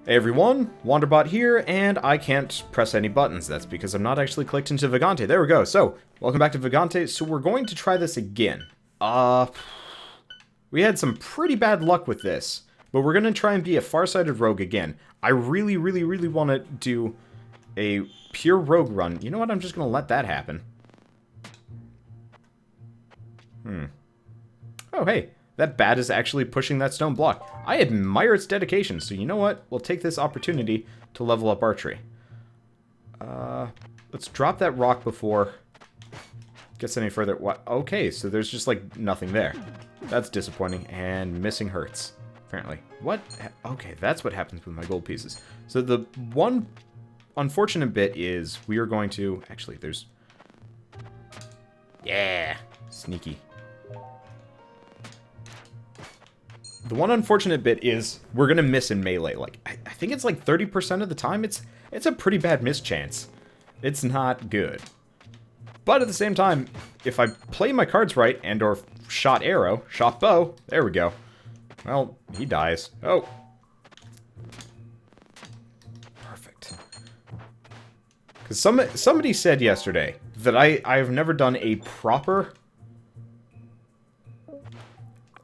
Hey everyone, Wanderbot here, and I can't press any buttons. That's because I'm not actually clicked into Vagante. There we go. So, welcome back to Vagante. So we're going to try this again. We had some pretty bad luck with this, but we're going to try and be a far-sighted rogue again. I really want to do a pure rogue run. You know what? I'm just going to let that happen. Oh, hey. That bat is actually pushing that stone block. I admire its dedication, so you know what? We'll take this opportunity to level up archery. Let's drop that rock before it gets any further. What? Okay, so there's just, like, nothing there. That's disappointing, and missing hurts, apparently. What? Okay, that's what happens with my gold pieces. So the one unfortunate bit is we are going to... Actually, there's... Yeah! Sneaky. The one unfortunate bit is we're going to miss in melee. Like, I think it's like 30% of the time. It's a pretty bad mischance. It's not good. But at the same time, if I play my cards right and or shot arrow, shot bow, there we go. Well, he dies. Oh. Perfect. Because somebody said yesterday that I've never done a proper...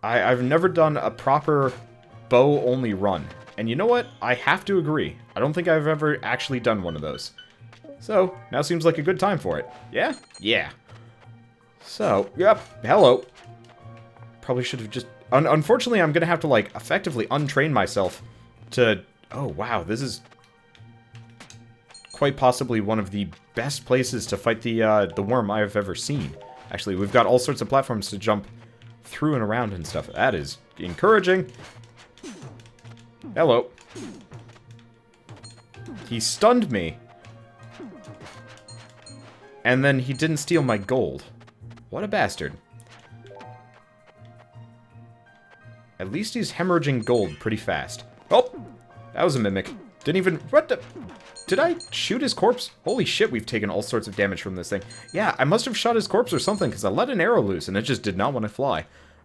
I've never done a proper bow-only run. And you know what? I have to agree. I don't think I've ever actually done one of those. So, now seems like a good time for it. Yeah? Yeah. So, yep. Hello. Probably should have just... Unfortunately, I'm going to have to, like, effectively untrain myself to... Oh, wow. This is quite possibly one of the best places to fight the worm I've ever seen. Actually, we've got all sorts of platforms to jump through and around and stuff. That is encouraging. Hello. He stunned me. And then he didn't steal my gold. What a bastard. At least he's hemorrhaging gold pretty fast. Oh! That was a mimic. Didn't even... What the... Did I shoot his corpse? Holy shit, we've taken all sorts of damage from this thing. Yeah, I must have shot his corpse or something, because I let an arrow loose, and it just did not want to fly.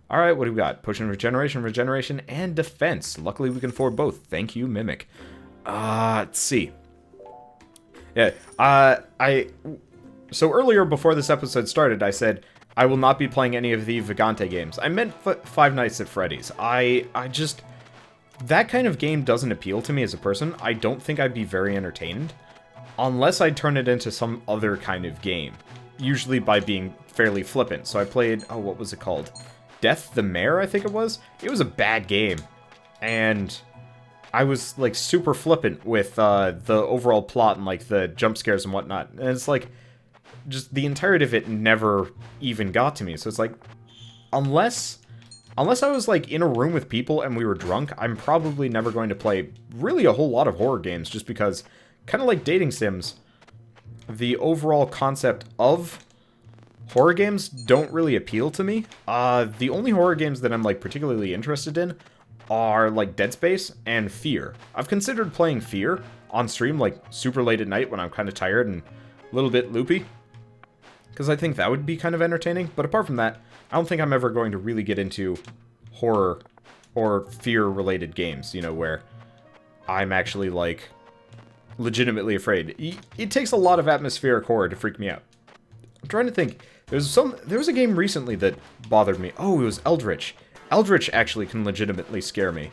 Alright, what do we got? Push and regeneration, and defense. Luckily, we can afford both. Thank you, Mimic. Let's see. Yeah, So earlier, before this episode started, I said, I will not be playing any of the Vagante games. I meant Five Nights at Freddy's. I just... That kind of game doesn't appeal to me as a person. I don't think I'd be very entertained. Unless I turn it into some other kind of game. Usually by being fairly flippant. So I played... Oh, what was it called? Death the Mare, I think it was? It was a bad game. And I was, like, super flippant with the overall plot and, like, the jump scares and whatnot. And it's like... Just the entirety of it never even got to me. So it's like... Unless I was, like, in a room with people and we were drunk, I'm probably never going to play really a whole lot of horror games, just because, kind of like dating sims, the overall concept of horror games don't really appeal to me. The only horror games that I'm, like, particularly interested in are, like, Dead Space and Fear. I've considered playing Fear on stream, like, super late at night when I'm kind of tired and a little bit loopy, because I think that would be kind of entertaining, but apart from that, I don't think I'm ever going to really get into horror or fear-related games, you know, where I'm actually, like, legitimately afraid. It takes a lot of atmospheric horror to freak me out. I'm trying to think. There was a game recently that bothered me. Oh, it was Eldritch. Eldritch actually can legitimately scare me.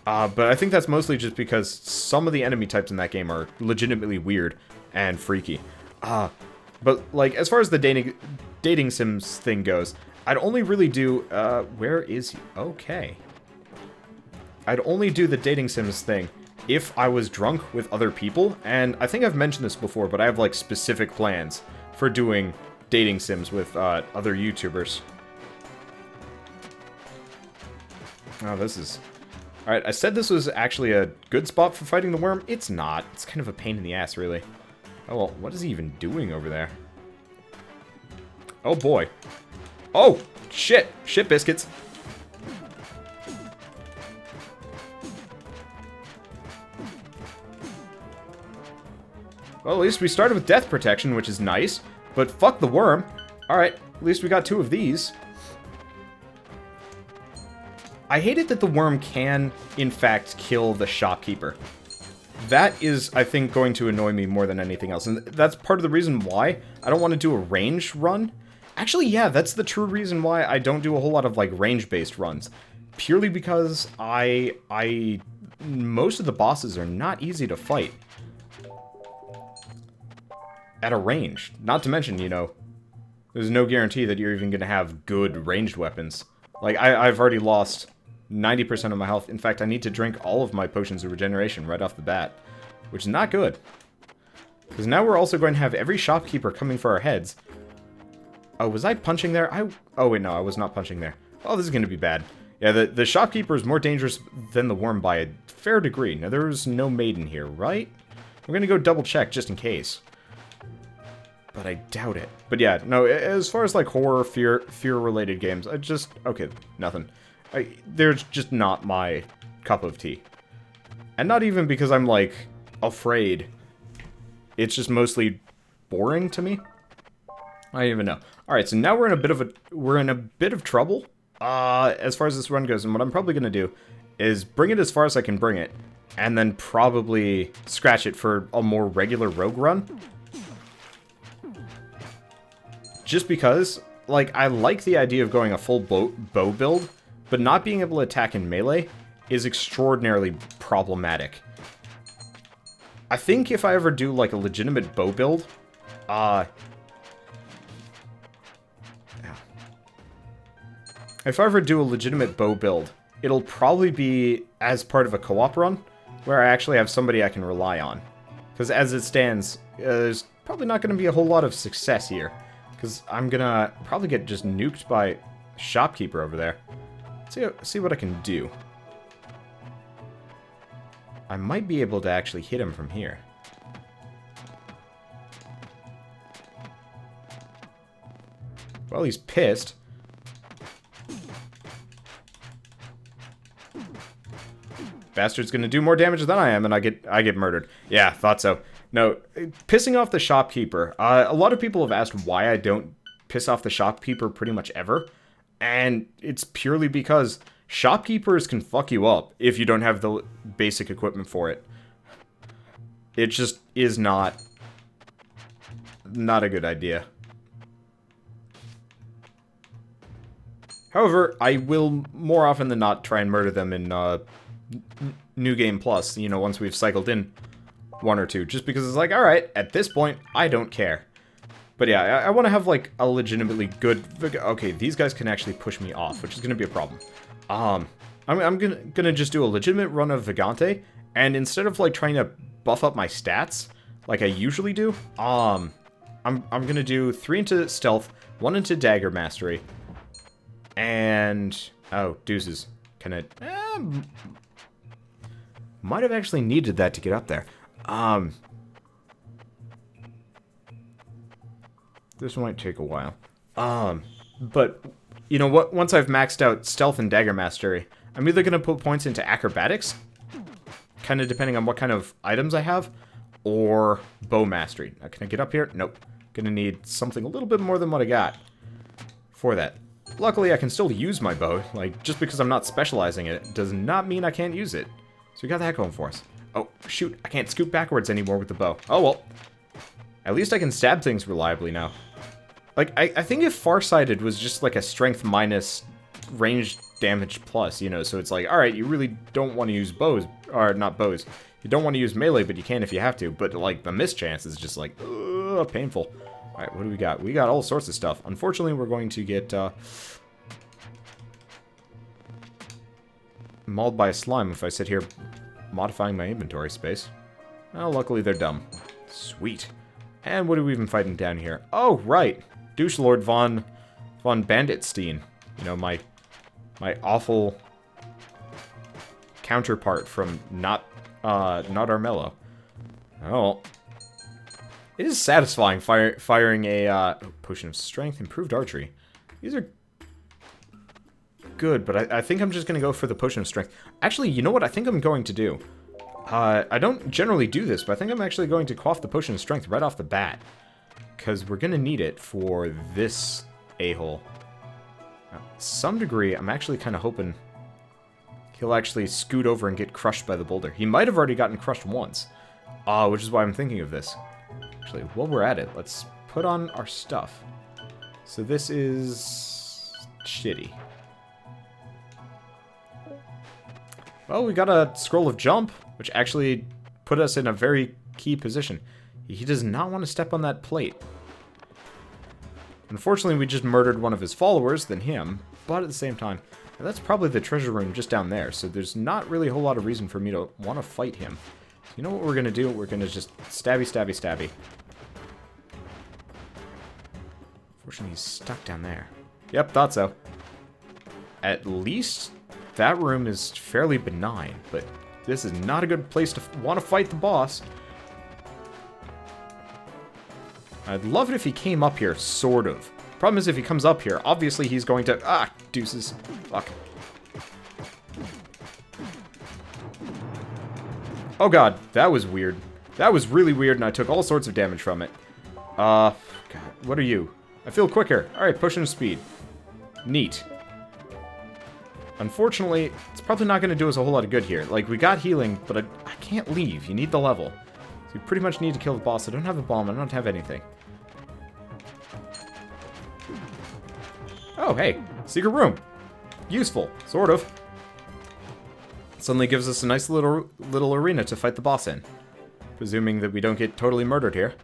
But I think that's mostly just because some of the enemy types in that game are legitimately weird and freaky. But, like, as far as the dating sims thing goes, I'd only really do, where is he? Okay. I'd only do the dating sims thing if I was drunk with other people, and I think I've mentioned this before, but I have, like, specific plans for doing dating sims with, other YouTubers. Oh, this is... Alright, I said this was actually a good spot for fighting the worm. It's not. It's kind of a pain in the ass, really. Oh, well, what is he even doing over there? Oh, boy. Oh, shit. Shit biscuits. Well, at least we started with death protection, which is nice. But fuck the worm. Alright, at least we got 2 of these. I hate it that the worm can, in fact, kill the shopkeeper. that is, I think, going to annoy me more than anything else. And that's part of the reason why I don't want to do a range run. Actually, yeah, that's the true reason why I don't do a whole lot of, like, range-based runs. Purely because most of the bosses are not easy to fight at a range. Not to mention, you know, there's no guarantee that you're even going to have good ranged weapons. Like, I've already lost 90% of my health. In fact, I need to drink all of my potions of regeneration right off the bat, which is not good. Because now we're also going to have every shopkeeper coming for our heads. Oh, was I punching there? Oh, wait, no, I was not punching there. Oh, this is going to be bad. Yeah, the shopkeeper is more dangerous than the worm by a fair degree. Now, there's no maiden here, right? We're going to go double check just in case. But I doubt it. But yeah, no, as far as like horror, fear-related games, okay, nothing. They're just not my cup of tea. And not even because I'm like afraid. It's just mostly boring to me. I don't even know. All right, so now we're in a bit of trouble as far as this run goes. And what I'm probably going to do is bring it as far as I can bring it, and then probably scratch it for a more regular rogue run. Just because, like, I like the idea of going a full bow build, but not being able to attack in melee is extraordinarily problematic. I think if I ever do, like, a legitimate bow build, if I ever do a legitimate bow build, it'll probably be as part of a co-op run, where I actually have somebody I can rely on. Because as it stands, there's probably not going to be a whole lot of success here. Because I'm gonna probably get just nuked by shopkeeper over there. See what I can do. I might be able to actually hit him from here. Well, he's pissed. Bastard's gonna do more damage than I am, and I get murdered. Yeah, thought so. No, pissing off the shopkeeper. A lot of people have asked why I don't piss off the shopkeeper pretty much ever. And it's purely because shopkeepers can fuck you up if you don't have the basic equipment for it. It just is not a good idea. However, I will more often than not try and murder them in New Game Plus, you know, once we've cycled in one or two, just because it's like, alright, at this point, I don't care. But yeah, I want to have, like, a legitimately good... Okay, these guys can actually push me off, which is going to be a problem. I'm gonna just do a legitimate run of Vagante, and instead of, like, trying to buff up my stats, like I usually do, I'm gonna do 3 into stealth, 1 into dagger mastery, and... Oh, deuces. Can it... might have actually needed that to get up there. This might take a while. But, you know what? Once I've maxed out Stealth and Dagger Mastery, I'm either going to put points into Acrobatics, kind of depending on what kind of items I have, or Bow Mastery. Now, can I get up here? Nope. Gonna need something a little bit more than what I got for that. Luckily, I can still use my bow. Like, just because I'm not specializing in it does not mean I can't use it. So we got that going for us. Oh, shoot. I can't scoot backwards anymore with the bow. Oh, well. At least I can stab things reliably now. Like, I think if Farsighted was just like a strength minus range damage plus, you know, so it's like, alright, you really don't want to use bows, or not bows. You don't want to use melee, but you can if you have to. But, like, the miss chance is just like, painful. Alright, what do we got? We got all sorts of stuff. Unfortunately, we're going to get, mauled by a slime if I sit here modifying my inventory space. Well, luckily they're dumb. Sweet. And what are we even fighting down here? Oh, right. Douche Lord von Banditstein. You know, my awful counterpart from not Armello. Oh. It is satisfying firing a potion of strength, improved archery. These are good, but I think I'm just going to go for the potion of strength. Actually, you know what I think I'm going to do? I don't generally do this, but I think I'm actually going to quaff the potion of strength right off the bat. Because we're going to need it for this a-hole. Now, to some degree, I'm actually kind of hoping he'll actually scoot over and get crushed by the boulder. He might have already gotten crushed once, which is why I'm thinking of this. Actually, while we're at it, let's put on our stuff. So this is shitty. Well, we got a scroll of jump, which actually put us in a very key position. He does not want to step on that plate. Unfortunately, we just murdered one of his followers than him, but at the same time, that's probably the treasure room just down there, so there's not really a whole lot of reason for me to want to fight him. So you know what we're going to do? We're going to just stabby, stabby, stabby. Unfortunately, he's stuck down there. Yep, thought so. At least that room is fairly benign, but this is not a good place to want to fight the boss. I'd love it if he came up here, sort of. Problem is, if he comes up here, obviously he's going to... Ah, deuces. Fuck. Oh god, that was weird. That was really weird, and I took all sorts of damage from it. God, what are you? I feel quicker. Alright, pushing speed. Neat. Unfortunately, it's probably not going to do us a whole lot of good here. Like, we got healing, but I can't leave. You need the level. So you pretty much need to kill the boss. I don't have a bomb. I don't have anything. Oh, hey. Secret room. Useful. Sort of. Suddenly gives us a nice little arena to fight the boss in. Presuming that we don't get totally murdered here.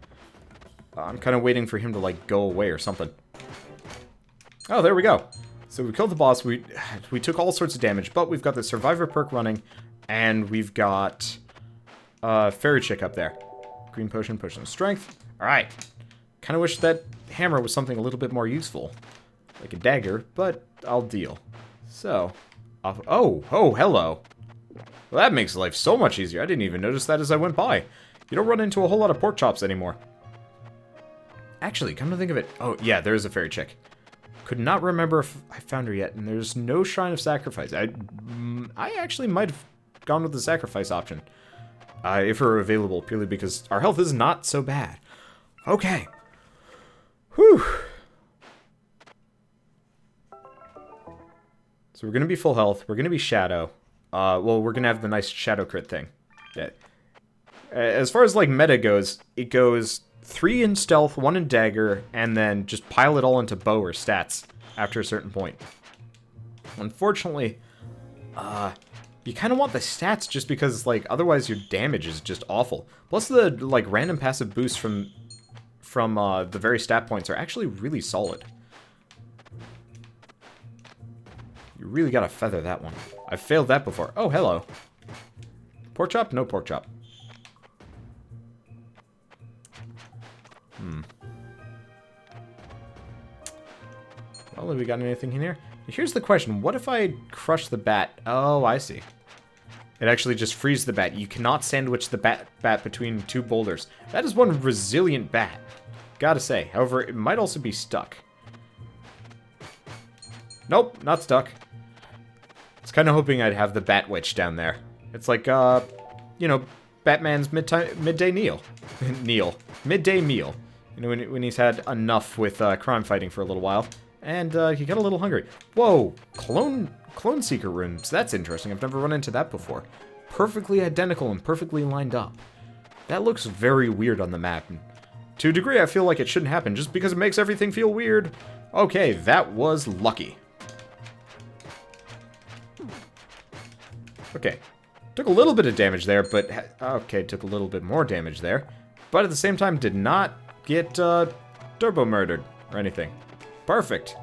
I'm kind of waiting for him to, like, go away or something. Oh, there we go. So we killed the boss. We took all sorts of damage, but we've got the survivor perk running, and we've got fairy chick up there. Green potion, potion of strength. Alright. Kind of wish that hammer was something a little bit more useful. Like a dagger, but I'll deal. So, oh, hello. Well, that makes life so much easier. I didn't even notice that as I went by. You don't run into a whole lot of pork chops anymore. Actually, come to think of it. Oh, yeah, there is a fairy chick. Could not remember if I found her yet, and there's no shrine of sacrifice. I actually might have gone with the sacrifice option. If it were available, purely because our health is not so bad. Okay. Whew. So we're going to be full health. We're going to be shadow. Well, we're going to have the nice shadow crit thing. Yeah. As far as, like, meta goes, it goes 3 in stealth, 1 in dagger, and then just pile it all into bow or stats after a certain point. Unfortunately, you kind of want the stats just because, like, otherwise your damage is just awful. Plus the, like, random passive boosts from the very stat points are actually really solid. You really gotta feather that one. I've failed that before. Oh, hello. Pork chop? No pork chop. Well, have we got anything in here? Here's the question. What if I crush the bat? Oh, I see. It actually just frees the bat. You cannot sandwich the bat between 2 boulders. That is one resilient bat. Gotta say. However, it might also be stuck. Nope, not stuck. I was kind of hoping I'd have the bat witch down there. It's like, you know, Batman's midday meal. Midday meal. You know, when he's had enough with crime fighting for a little while. And he got a little hungry. Whoa, clone seeker rooms. That's interesting. I've never run into that before. Perfectly identical and perfectly lined up. That looks very weird on the map. And to a degree, I feel like it shouldn't happen just because it makes everything feel weird. Okay, that was lucky. Okay. Took a little bit of damage there, but... Okay, took a little bit more damage there. But at the same time, did not get turbo murdered or anything. Perfect.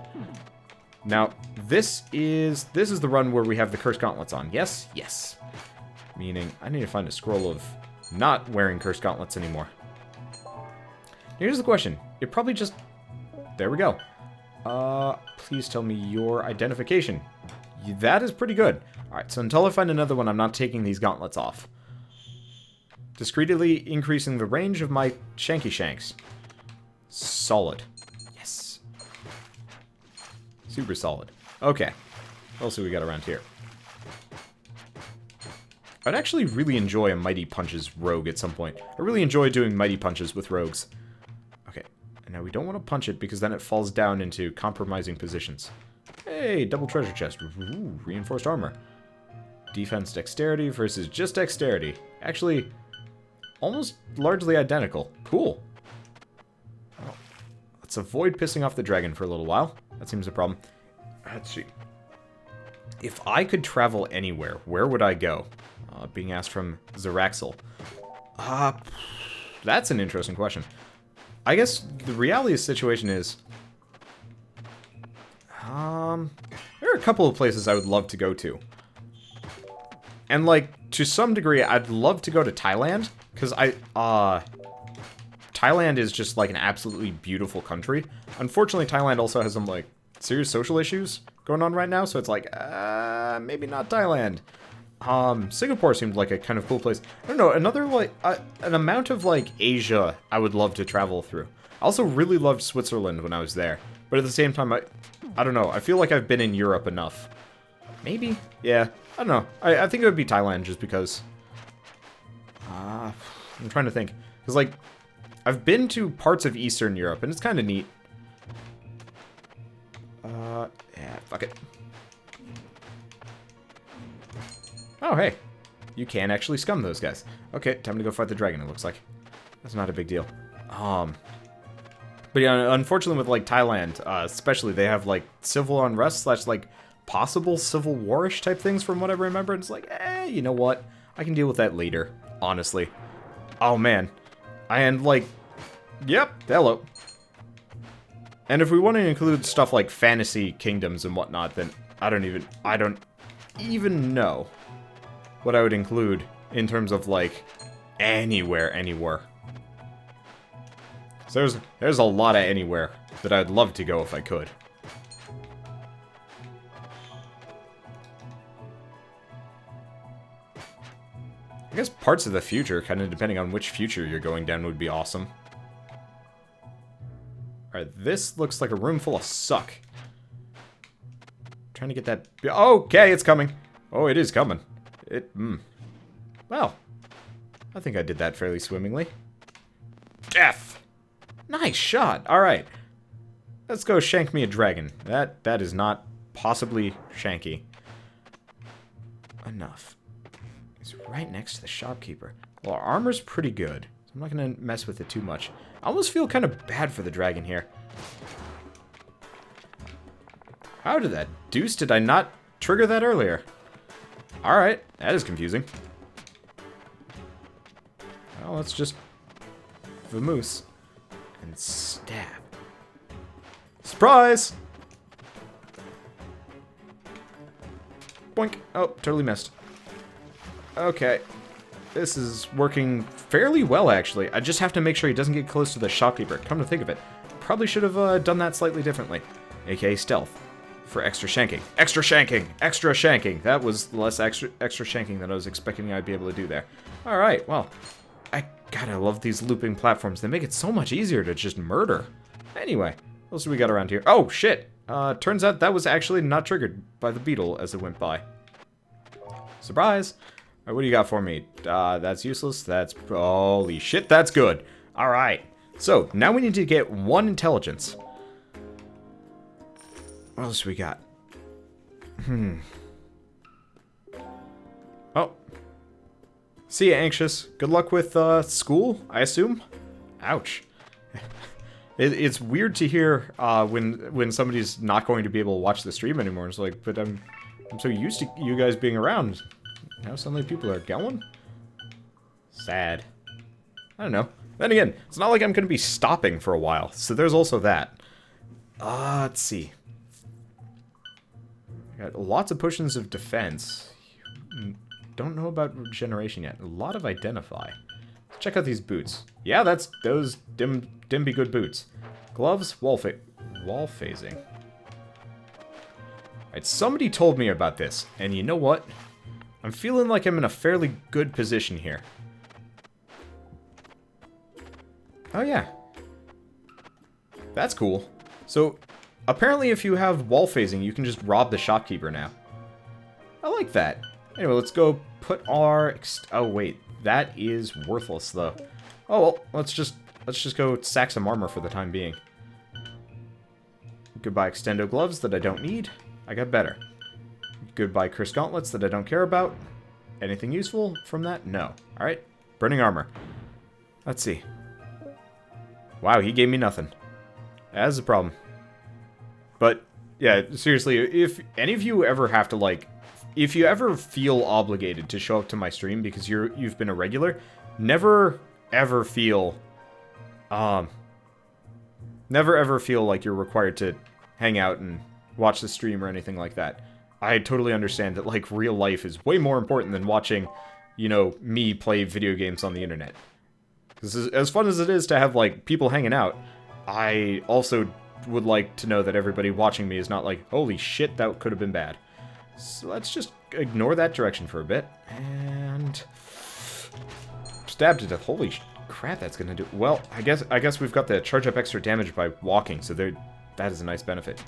Now, this is the run where we have the cursed gauntlets on. Yes? Yes. Meaning, I need to find a scroll of not wearing cursed gauntlets anymore. Here's the question. It probably just... There we go. Please tell me your identification. That is pretty good. Alright, so until I find another one, I'm not taking these gauntlets off. Discreetly increasing the range of my shanky shanks. Solid. Yes. Super solid. Okay. What else do we got around here? I'd actually really enjoy a Mighty Punches rogue at some point. I really enjoy doing Mighty Punches with rogues. Okay. And now we don't want to punch it because then it falls down into compromising positions. Hey, double treasure chest. Ooh, reinforced armor. Defense dexterity versus just dexterity. Actually, almost largely identical. Cool. Well, let's avoid pissing off the dragon for a little while. That seems a problem. Let's see. If I could travel anywhere, where would I go? Being asked from Zeraxel. That's an interesting question. I guess the reality of the situation is... there are a couple of places I would love to go to. And, like, to some degree, I'd love to go to Thailand. Because Thailand is just, like, an absolutely beautiful country. Unfortunately, Thailand also has some, like, serious social issues going on right now. So it's like, maybe not Thailand. Singapore seemed like a kind of cool place. I don't know, another, like, an amount of, like, Asia I would love to travel through. I also really loved Switzerland when I was there. But at the same time, I don't know, I feel like I've been in Europe enough. Maybe? Yeah, I don't know. I think it would be Thailand just because... I'm trying to think. Because, like, I've been to parts of Eastern Europe, and it's kind of neat. Yeah, fuck it. Oh, hey. You can actually scum those guys. Okay, time to go fight the dragon, it looks like. That's not a big deal. But yeah, unfortunately with, like, Thailand, especially, they have, like, civil unrest slash, like, possible civil war-ish type things from what I remember. And it's like, you know what? I can deal with that later, honestly. Oh, man. And, like, yep, hello. And if we want to include stuff like fantasy kingdoms and whatnot, then I don't even know what I would include in terms of, like, anywhere. So there's a lot of anywhere that I'd love to go if I could. I guess parts of the future, kind of depending on which future you're going down, would be awesome. Alright, this looks like a room full of suck. Trying to get that... Okay, it's coming. Oh, it is coming. Well, I think I did that fairly swimmingly. Death! Nice shot. Alright. Let's go shank me a dragon. That is not possibly shanky. Enough. It's right next to the shopkeeper. Well, our armor's pretty good. So I'm not going to mess with it too much. I almost feel kind of bad for the dragon here. How did that deuce did I not trigger that earlier? Alright, that is confusing. Well, let's just vamoose and stab. Surprise! Boink. Oh, totally missed. Okay. This is working fairly well, actually. I just have to make sure he doesn't get close to the shopkeeper. Come to think of it, probably should have done that slightly differently. AKA stealth. For extra shanking. Extra shanking! Extra shanking! That was less extra shanking than I was expecting I'd be able to do there. Alright, well. God, I love these looping platforms. They make it so much easier to just murder. Anyway, what else do we got around here? Oh, shit! Turns out that was actually not triggered by the beetle as it went by. Surprise! Alright, what do you got for me? That's useless. That's... Holy shit, that's good! Alright. So, now we need to get 1 intelligence. What else do we got? Oh. See ya, Anxious. Good luck with, school, I assume? Ouch. It's weird to hear, when somebody's not going to be able to watch the stream anymore. It's like, but I'm so used to you guys being around. Now suddenly people are going? Sad. I don't know. Then again, it's not like I'm going to be stopping for a while, so there's also that. Let's see. I got lots of potions of defense. Don't know about regeneration yet. A lot of identify. Let's check out these boots. Yeah, that's those dimby good boots. Gloves, wall phasing. Alright, somebody told me about this, and you know what? I'm feeling like I'm in a fairly good position here. Oh yeah. That's cool. So, apparently if you have wall phasing, you can just rob the shopkeeper now. I like that. Anyway, let's go put our... Oh, wait. That is worthless, though. Oh, well, let's just go sack some armor for the time being. Goodbye extendo gloves that I don't need. I got better. Goodbye cursed gauntlets that I don't care about. Anything useful from that? No. Alright. Burning armor. Let's see. Wow, he gave me nothing. That's a problem. But, yeah, seriously, if any of you ever have to, like... If you ever feel obligated to show up to my stream because you've been a regular, never ever feel... Never ever feel like you're required to hang out and watch the stream or anything like that. I totally understand that, like, real life is way more important than watching, you know, me play video games on the internet. Because as fun as it is to have, like, people hanging out, I also would like to know that everybody watching me is not like, holy shit, that could have been bad. So let's just ignore that direction for a bit, and... Stab to death. Holy crap, that's gonna do... Well, I guess we've got the charge up extra damage by walking, so that is a nice benefit.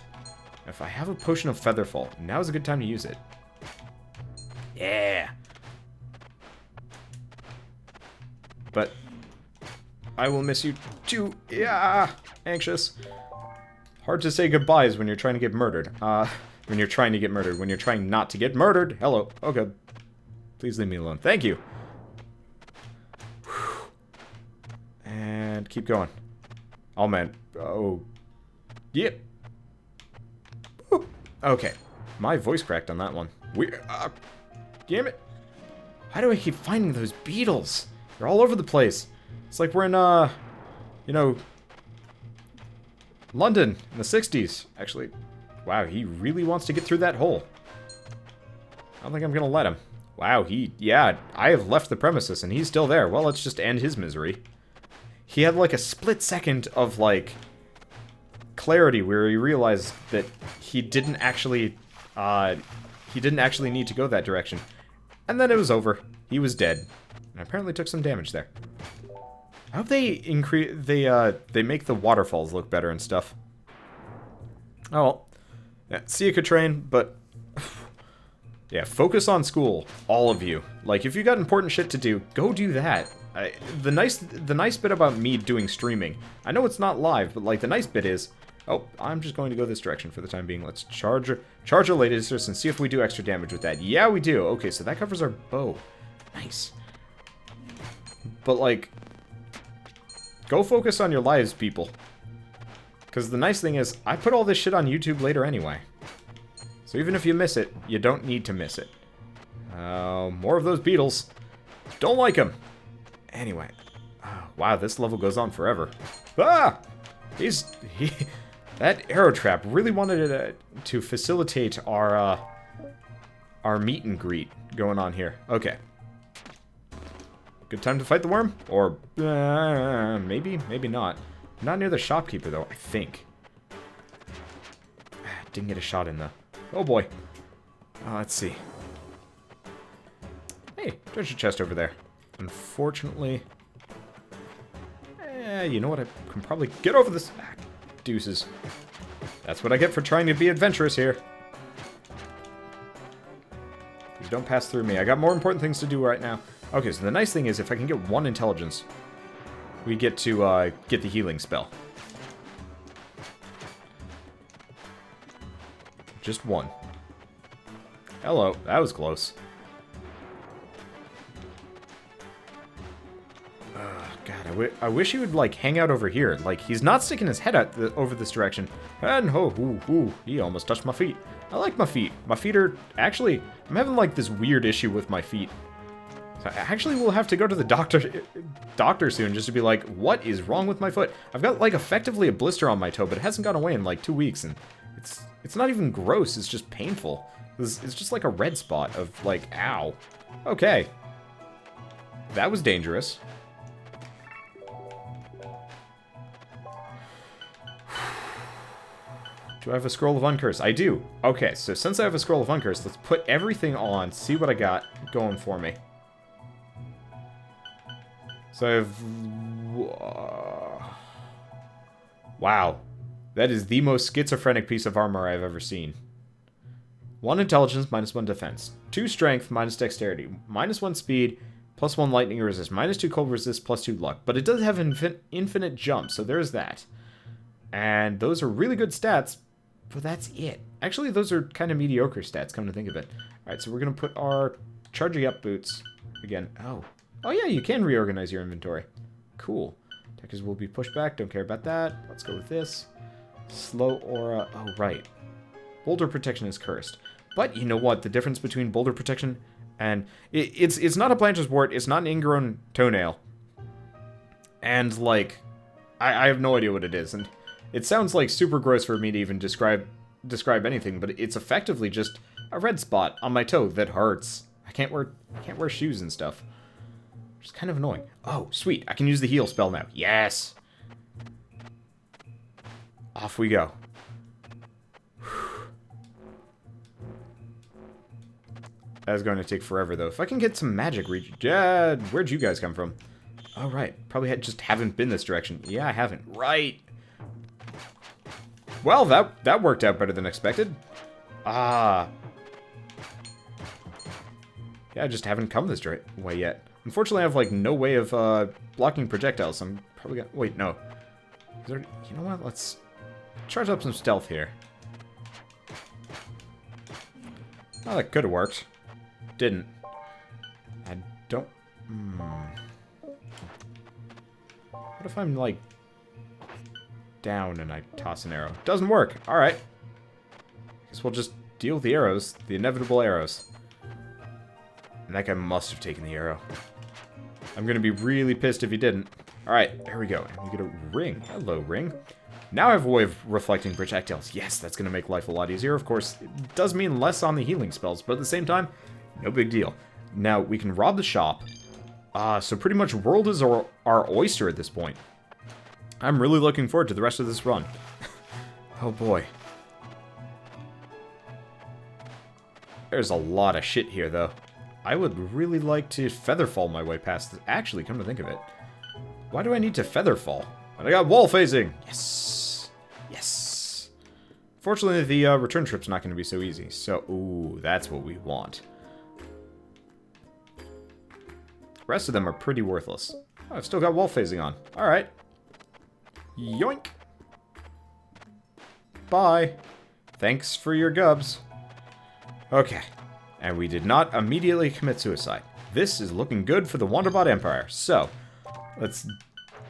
If I have a potion of Featherfall, now's a good time to use it. Yeah! But I will miss you too. Yeah! Anxious. Hard to say goodbyes when you're trying to get murdered. When you're trying to get murdered. When you're trying not to get murdered. Hello. Oh, good. Please leave me alone. Thank you. Whew. And keep going. Oh, man. Oh. Yep. Okay. My voice cracked on that one. Damn it. Why do I keep finding those beetles? They're all over the place. It's like we're in, you know, London in the 60s. Actually, wow, he really wants to get through that hole. I don't think I'm gonna let him. Wow, yeah, I have left the premises and he's still there. Well, let's just end his misery. He had like a split second of like clarity where he realized that he didn't actually need to go that direction. And then it was over. He was dead. And apparently took some damage there. I hope they make the waterfalls look better and stuff. Oh well. Yeah, see you, Katrain, but yeah, focus on school, all of you. Like, if you got important shit to do, go do that. The nice bit about me doing streaming, I know it's not live, but like the nice bit is, oh, I'm just going to go this direction for the time being. Let's charge our lasers and see if we do extra damage with that. Yeah, we do. Okay, so that covers our bow. Nice. But like, go focus on your lives, people. Because the nice thing is, I put all this shit on YouTube later anyway. So even if you miss it, you don't need to miss it. More of those beetles. Don't like them. Anyway. Oh, wow, this level goes on forever. Ah! That arrow trap really wanted to facilitate our meet and greet going on here. Okay. Good time to fight the worm? Or, maybe, maybe not. Not near the shopkeeper, though, I think. Didn't get a shot in, though. Oh, boy. Let's see. Hey, treasure chest over there. Unfortunately... you know what? I can probably get over this... deuces. That's what I get for trying to be adventurous here. Please don't pass through me. I got more important things to do right now. Okay, so the nice thing is if I can get 1 intelligence, we get to get the healing spell. Just 1. Hello, that was close. God, I wish he would, like, hang out over here. Like, he's not sticking his head out over this direction. And, he almost touched my feet. I like my feet. My feet are, actually, I'm having, like, this weird issue with my feet. So, actually, we'll have to go to the doctor soon just to be like, what is wrong with my foot? I've got, like, effectively a blister on my toe, but it hasn't gone away in, like, 2 weeks, and it's not even gross, it's just painful. It's just, like, a red spot of, like, ow. Okay. That was dangerous. Do I have a Scroll of Uncurse? I do. Okay, so since I have a Scroll of Uncurse, let's put everything on, see what I got going for me. So I have... wow. That is the most schizophrenic piece of armor I've ever seen. 1 intelligence, -1 defense. 2 strength, minus dexterity. -1 speed, +1 lightning resist. -2 cold resist, +2 luck. But it does have infinite jump, so there's that. And those are really good stats, but that's it. Actually, those are kind of mediocre stats, come to think of it. Alright, so we're going to put our charging up boots. Again, oh. Oh yeah, you can reorganize your inventory. Cool. Attackers will be pushed back, don't care about that. Let's go with this. Slow aura, oh right. Boulder protection is cursed. But you know what? The difference between boulder protection and... It's not a Blanche's wart, it's not an ingrown toenail. And, like, I have no idea what it is. And it sounds, like, super gross for me to even describe anything, but it's effectively just a red spot on my toe that hurts. I can't wear shoes and stuff. Which is kind of annoying. Oh, sweet. I can use the heal spell now. Yes! Off we go. That's going to take forever, though. If I can get some magic reach... where'd you guys come from? Oh, right. Probably just haven't been this direction. Yeah, I haven't. Right! Well, that worked out better than expected. Ah. Yeah, I just haven't come this way yet. Unfortunately, I have, like, no way of blocking projectiles, so I'm probably gonna... Wait, no. Is there... You know what? Let's charge up some stealth here. Oh, that could have worked. Didn't. I don't... What if I'm, like, down and I toss an arrow? Doesn't work. Alright. Guess we'll just deal with the arrows. The inevitable arrows. And that guy must have taken the arrow. I'm gonna be really pissed if he didn't. Alright, there we go. And we get a ring. Hello, ring. Now I have a way of reflecting projectiles. Yes, that's gonna make life a lot easier. Of course, it does mean less on the healing spells, but at the same time, no big deal. Now, we can rob the shop. So pretty much world is our oyster at this point. I'm really looking forward to the rest of this run. Oh boy. There's a lot of shit here, though. I would really like to featherfall my way past this. Actually, come to think of it. Why do I need to featherfall? And I got wall phasing! Yes! Yes! Fortunately, the return trip's not going to be so easy. So, ooh, that's what we want. The rest of them are pretty worthless. Oh, I've still got wall phasing on. Alright. Yoink! Bye! Thanks for your gubs. Okay. And we did not immediately commit suicide. This is looking good for the Wanderbot Empire. So, let's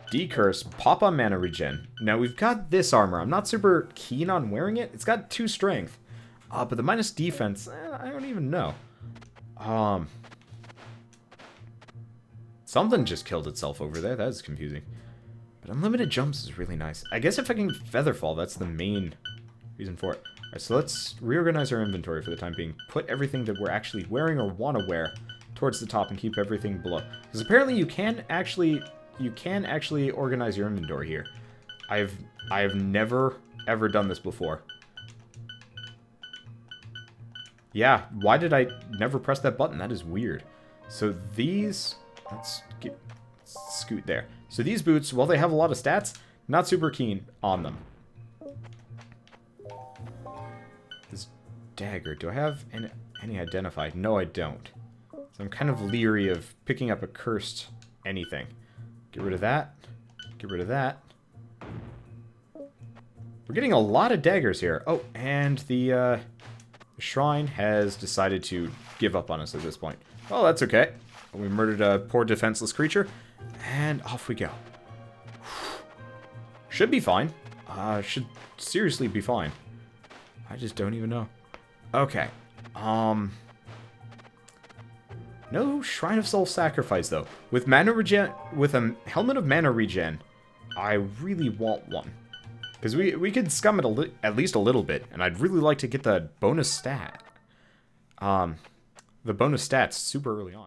decurse, pop on mana regen. Now, we've got this armor. I'm not super keen on wearing it. It's got 2 strength. But the minus defense, I don't even know. Something just killed itself over there. That is confusing. But unlimited jumps is really nice. I guess if I can featherfall, that's the main reason for it. Alright, so let's reorganize our inventory for the time being. Put everything that we're actually wearing or want to wear towards the top and keep everything below. Because apparently you can actually organize your inventory here. I have never ever done this before. Yeah, why did I never press that button? That is weird. So these, let's scoot there. So these boots, while they have a lot of stats, not super keen on them. This dagger, do I have any identified? No, I don't. So I'm kind of leery of picking up a cursed anything. Get rid of that. Get rid of that. We're getting a lot of daggers here. Oh, and the shrine has decided to give up on us at this point. Well, that's okay. We murdered a poor defenseless creature, and off we go. Should be fine. Should seriously be fine. I just don't even know. Okay. No Shrine of Self-Sacrifice, though. With mana regen, with a Helmet of Mana Regen, I really want one. Because we could scum it at least a little bit, and I'd really like to get the bonus stat. The bonus stats super early on.